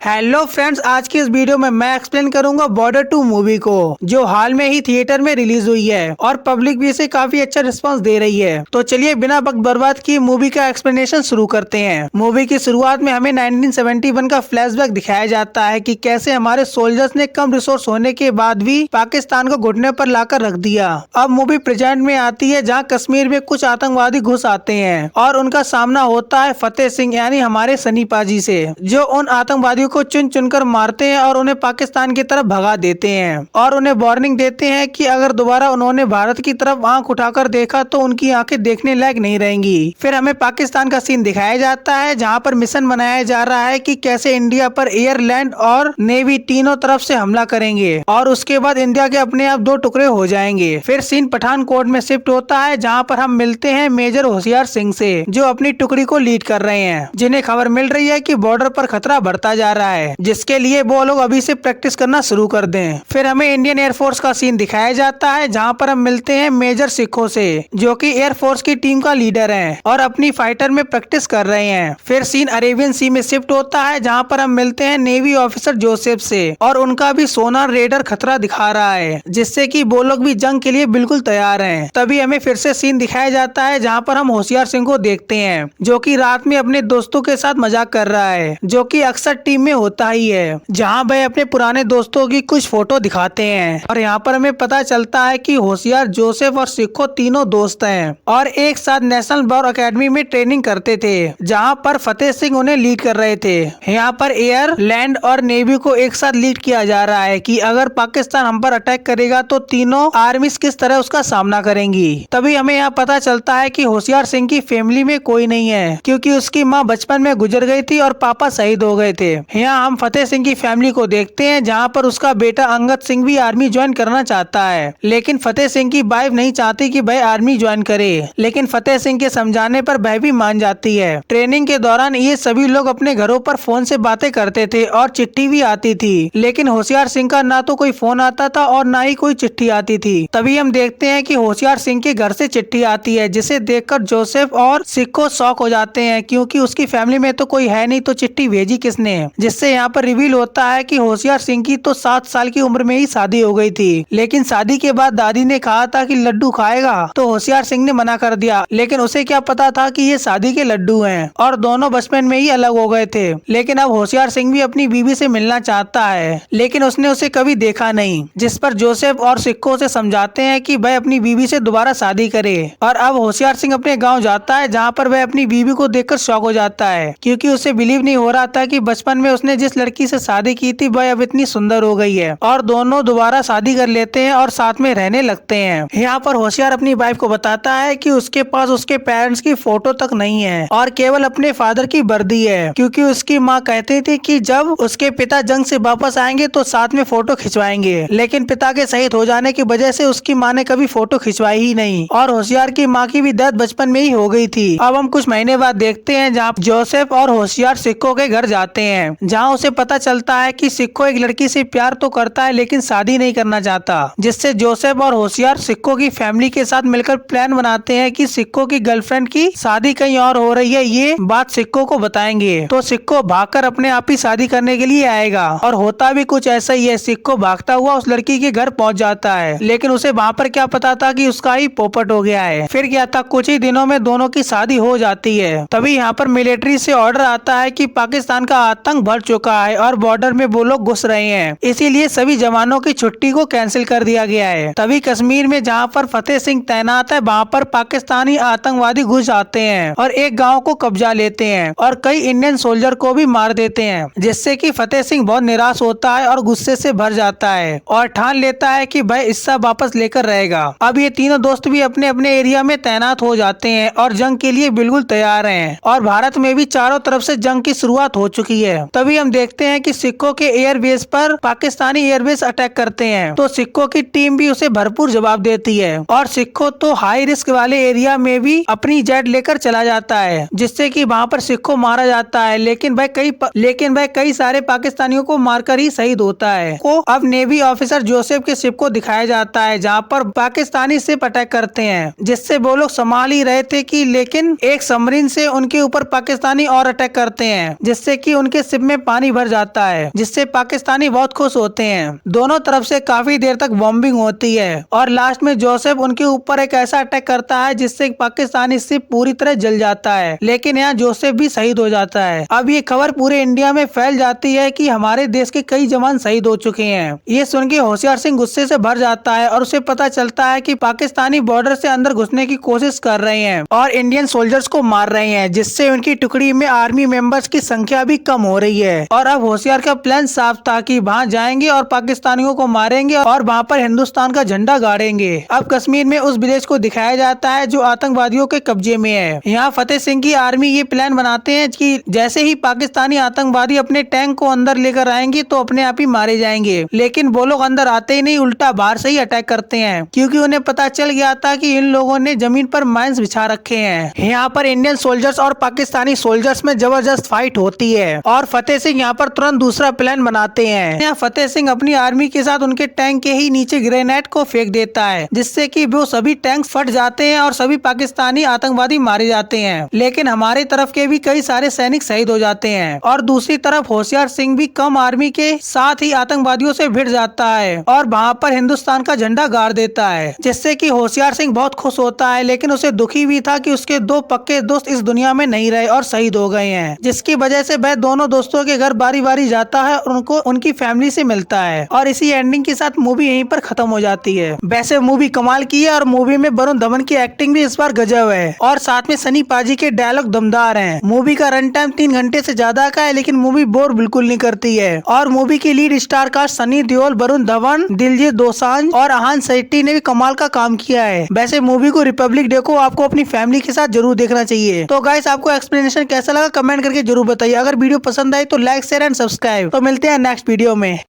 Hello friends, आज की इस वीडियो में मैं एक्सप्लेन करूंगा बॉर्डर 2 मूवी को, जो हाल में ही थिएटर में रिलीज हुई है और पब्लिक भी इसे काफी अच्छा रिस्पांस दे रही है। तो चलिए बिना वक्त बर्बाद किए मूवी का एक्सप्लेनेशन शुरू करते हैं। मूवी की शुरुआत में हमें 1971 का फ्लैशबैक दिखाया जाता है कि कैसे हमारे सोल्जर्स ने कम रिसोर्स होने के बाद भी पाकिस्तान को घुटने पर लाकर रख दिया। अब मूवी प्रेजेंट में आती है, जहाँ कश्मीर में कुछ आतंकवादी घुस आते हैं और उनका सामना होता है फतेह सिंह यानी हमारे सनी पाजी से, जो उन आतंकवादियों को चुन चुनकर मारते हैं और उन्हें पाकिस्तान की तरफ भगा देते हैं और उन्हें वार्निंग देते हैं कि अगर दोबारा उन्होंने भारत की तरफ आंख उठाकर देखा तो उनकी आंखें देखने लायक नहीं रहेंगी। फिर हमें पाकिस्तान का सीन दिखाया जाता है, जहां पर मिशन बनाया जा रहा है कि कैसे इंडिया पर एयर, लैंड और नेवी तीनों तरफ से हमला करेंगे और उसके बाद इंडिया के अपने आप दो टुकड़े हो जाएंगे। फिर सीन पठानकोट में शिफ्ट होता है, जहाँ पर हम मिलते हैं मेजर होशियार सिंह से, जो अपनी टुकड़ी को लीड कर रहे हैं, जिन्हें खबर मिल रही है कि बॉर्डर पर खतरा बढ़ता जा रहा है, जिसके लिए वो लोग अभी से प्रैक्टिस करना शुरू कर दें। फिर हमें इंडियन एयरफोर्स का सीन दिखाया जाता है, जहां पर हम मिलते हैं मेजर सिखों से, जो कि एयरफोर्स की टीम का लीडर है और अपनी फाइटर में प्रैक्टिस कर रहे हैं। फिर सीन अरेबियन सी में शिफ्ट होता है, जहां पर हम मिलते हैं नेवी ऑफिसर जोसेफ से और उनका भी सोनार रेडर खतरा दिखा रहा है, जिससे कि वो लोग भी जंग के लिए बिल्कुल तैयार हैं। तभी हमें फिर से सीन दिखाया जाता है, जहां पर हम होशियार सिंह को देखते हैं, जो कि रात में अपने दोस्तों के साथ मजाक कर रहा है, जो कि अक्सर टीम में होता ही है, जहां वह अपने पुराने दोस्तों की कुछ फोटो दिखाते हैं। और यहाँ पर हमें पता चलता है कि होशियार, जोसेफ और सिखो तीनों दोस्त हैं और एक साथ नेशनल वॉर अकेडमी में ट्रेनिंग करते थे, जहां पर फतेह सिंह उन्हें लीड कर रहे थे। यहाँ पर एयर, लैंड और नेवी को एक साथ लीड किया जा रहा है कि अगर पाकिस्तान हम पर अटैक करेगा तो तीनों आर्मीज किस तरह उसका सामना करेंगी। तभी हमें यहाँ पता चलता है कि होशियार सिंह की फैमिली में कोई नहीं है, क्योंकि उसकी माँ बचपन में गुजर गई थी और पापा शहीद हो गए थे। यहाँ हम फतेह सिंह की फैमिली को देखते हैं, जहाँ पर उसका बेटा अंगद सिंह भी आर्मी ज्वाइन करना चाहता है, लेकिन फतेह सिंह की वाइफ नहीं चाहती कि वह आर्मी ज्वाइन करे, लेकिन फतेह सिंह के समझाने पर वह भी मान जाती है। ट्रेनिंग के दौरान ये सभी लोग अपने घरों पर फोन से बातें करते थे और चिट्ठी भी आती थी, लेकिन होशियार सिंह का ना तो कोई फोन आता था और ना ही कोई चिट्ठी आती थी। तभी हम देखते हैं कि होशियार सिंह के घर से चिट्ठी आती है, जिसे देखकर जोसेफ और सिक्को शॉक हो जाते हैं, क्योंकि उसकी फैमिली में तो कोई है नहीं, तो चिट्ठी भेजी किसने। जिससे यहाँ पर रिवील होता है कि होशियार सिंह की तो 7 साल की उम्र में ही शादी हो गई थी, लेकिन शादी के बाद दादी ने कहा था कि लड्डू खाएगा, तो होशियार सिंह ने मना कर दिया, लेकिन उसे क्या पता था कि ये शादी के लड्डू हैं और दोनों बचपन में ही अलग हो गए थे। लेकिन अब होशियार सिंह भी अपनी बीवी से मिलना चाहता है, लेकिन उसने उसे कभी देखा नहीं, जिस पर जोसेफ और सिक्को से समझाते हैं कि वह अपनी बीवी से दोबारा शादी करे। और अब होशियार सिंह अपने गाँव जाता है, जहाँ पर वह अपनी बीवी को देखकर शॉक हो जाता है, क्योंकि उसे बिलीव नहीं हो रहा था कि बचपन में उसने जिस लड़की से शादी की थी वह अब इतनी सुंदर हो गई है, और दोनों दोबारा शादी कर लेते हैं और साथ में रहने लगते हैं। यहाँ पर होशियार अपनी वाइफ को बताता है कि उसके पास उसके पेरेंट्स की फोटो तक नहीं है और केवल अपने फादर की वर्दी है, क्योंकि उसकी माँ कहती थी कि जब उसके पिता जंग से वापस आएंगे तो साथ में फोटो खिंचवाएंगे, लेकिन पिता के शहीद हो जाने की वजह से उसकी माँ ने कभी फोटो खिंचवाई ही नहीं और होशियार की माँ की भी डेथ बचपन में ही हो गई थी। अब हम कुछ महीने बाद देखते हैं, जहाँ जोसेफ और होशियार सिक्को के घर जाते हैं, जहाँ उसे पता चलता है कि सिक्को एक लड़की से प्यार तो करता है लेकिन शादी नहीं करना चाहता, जिससे जोसेफ और होशियार सिक्को की फैमिली के साथ मिलकर प्लान बनाते हैं कि सिक्को की गर्लफ्रेंड की शादी कहीं और हो रही है, ये बात सिक्को को बताएंगे। तो सिक्को भागकर अपने आप ही शादी करने के लिए आएगा और होता भी कुछ ऐसा ही है। सिक्को भागता हुआ उस लड़की के घर पहुंच जाता है, लेकिन उसे वहाँ पर क्या पता था कि उसका ही पोपट हो गया है। फिर क्या था, कुछ ही दिनों में दोनों की शादी हो जाती है। तभी यहाँ पर मिलिट्री से ऑर्डर आता है कि पाकिस्तान का आतंक बढ़ चुका है और बॉर्डर में वो लोग घुस रहे हैं, इसीलिए सभी जवानों की छुट्टी को कैंसिल कर दिया गया है। तभी कश्मीर में जहाँ पर फतेह सिंह तैनात है, वहाँ पर पाकिस्तानी आतंकवादी घुस आते हैं और एक गाँव को कब्जा लेते हैं और कई इंडियन सोल्जर को भी मार देते हैं, जिससे कि फतेह सिंह बहुत निराश होता है और गुस्से से भर जाता है और ठान लेता है कि वह हिस्सा वापस लेकर रहेगा। अब ये तीनों दोस्त भी अपने अपने एरिया में तैनात हो जाते हैं और जंग के लिए बिल्कुल तैयार हैं और भारत में भी चारों तरफ से जंग की शुरुआत हो चुकी है। तभी हम देखते हैं कि सिक्को के एयरबेस पर पाकिस्तानी एयरबेस अटैक करते हैं, तो सिक्को की टीम भी उसे भरपूर जवाब देती है और सिक्को तो हाई रिस्क वाले एरिया में भी अपनी जेट लेकर चला जाता है, जिससे कि वहाँ पर सिक्को मारा जाता है, लेकिन वह कई सारे पाकिस्तानियों को मारकर ही शहीद होता है। को अब नेवी ऑफिसर जोसेफ के शिप को दिखाया जाता है, जहाँ पर पाकिस्तानी शिप अटैक करते हैं, जिससे वो लोग संभाल ही रहे थे कि लेकिन एक सबमरीन से उनके ऊपर पाकिस्तानी और अटैक करते हैं, जिससे कि उनके शिप में पानी भर जाता है, जिससे पाकिस्तानी बहुत खुश होते हैं। दोनों तरफ से काफी देर तक बॉम्बिंग होती है और लास्ट में जोसेफ उनके ऊपर एक ऐसा अटैक करता है जिससे पाकिस्तानी शिप पूरी तरह जल जाता है, लेकिन यहाँ जोसेफ भी शहीद हो जाता है। अब ये खबर पूरे इंडिया में फैल जाती है कि हमारे देश के कई जवान शहीद हो चुके हैं। ये सुन के होशियार सिंह गुस्से से भर जाता है और उसे पता चलता है कि पाकिस्तानी बॉर्डर से अंदर घुसने की कोशिश कर रहे हैं और इंडियन सोल्जर्स को मार रहे हैं, जिससे उनकी टुकड़ी में आर्मी मेंबर्स की संख्या भी कम हो रही है। और अब होशियार का प्लान साफ था कि वहाँ जाएंगे और पाकिस्तानियों को मारेंगे और वहाँ पर हिंदुस्तान का झंडा गाड़ेंगे। अब कश्मीर में उस विलेज को दिखाया जाता है जो आतंकवादियों के कब्जे में है। यहाँ फतेह सिंह की आर्मी ये प्लान बनाते हैं कि जैसे ही पाकिस्तानी आतंकवादी अपने टैंक को अंदर लेकर आएंगे तो अपने आप ही मारे जाएंगे, लेकिन वो लोग अंदर आते ही नहीं, उल्टा बाहर से ही अटैक करते हैं, क्योंकि उन्हें पता चल गया था कि इन लोगों ने जमीन पर माइंस बिछा रखे हैं। यहाँ पर इंडियन सोल्जर्स और पाकिस्तानी सोल्जर्स में जबरदस्त फाइट होती है और फतेह सिंह यहाँ पर तुरंत दूसरा प्लान बनाते हैं। यहाँ फतेह सिंह अपनी आर्मी के साथ उनके टैंक के ही नीचे ग्रेनेड को फेंक देता है, जिससे कि वो सभी टैंक फट जाते हैं और सभी पाकिस्तानी आतंकवादी मारे जाते हैं। लेकिन हमारे तरफ के भी कई सारे सैनिक शहीद हो जाते हैं और दूसरी तरफ होशियार सिंह भी कम आर्मी के साथ ही आतंकवादियों से भिड़ जाता है और वहाँ पर हिंदुस्तान का झंडा गाड़ देता है, जिससे कि होशियार सिंह बहुत खुश होता है, लेकिन उसे दुखी भी था कि उसके दो पक्के दोस्त इस दुनिया में नहीं रहे और शहीद हो गए हैं, जिसकी वजह से वह दोनों दोस्तों के घर बारी बारी जाता है और उनको उनकी फैमिली से मिलता है। और इसी एंडिंग के साथ मूवी यहीं पर खत्म हो जाती है। वैसे मूवी कमाल की है और मूवी में वरुण धवन की एक्टिंग भी इस बार गजब है और साथ में सनी पाजी के डायलॉग दमदार हैं। मूवी का रन टाइम 3 घंटे से ज्यादा का है, लेकिन मूवी बोर बिल्कुल नहीं करती है। और मूवी की lead star cast Sunny Deol, Varun Dhawan, Diljit Dosanjh और आहान शेट्टी ने भी कमाल का काम किया है। वैसे मूवी को रिपब्लिक डे को आपको अपनी फैमिली के साथ जरूर देखना चाहिए। तो गाइस, आपको एक्सप्लेनेशन कैसा लगा कमेंट करके जरूर बताइए। अगर वीडियो पसंद आई तो लाइक शेयर एंड सब्सक्राइब। तो मिलते हैं नेक्स्ट वीडियो में।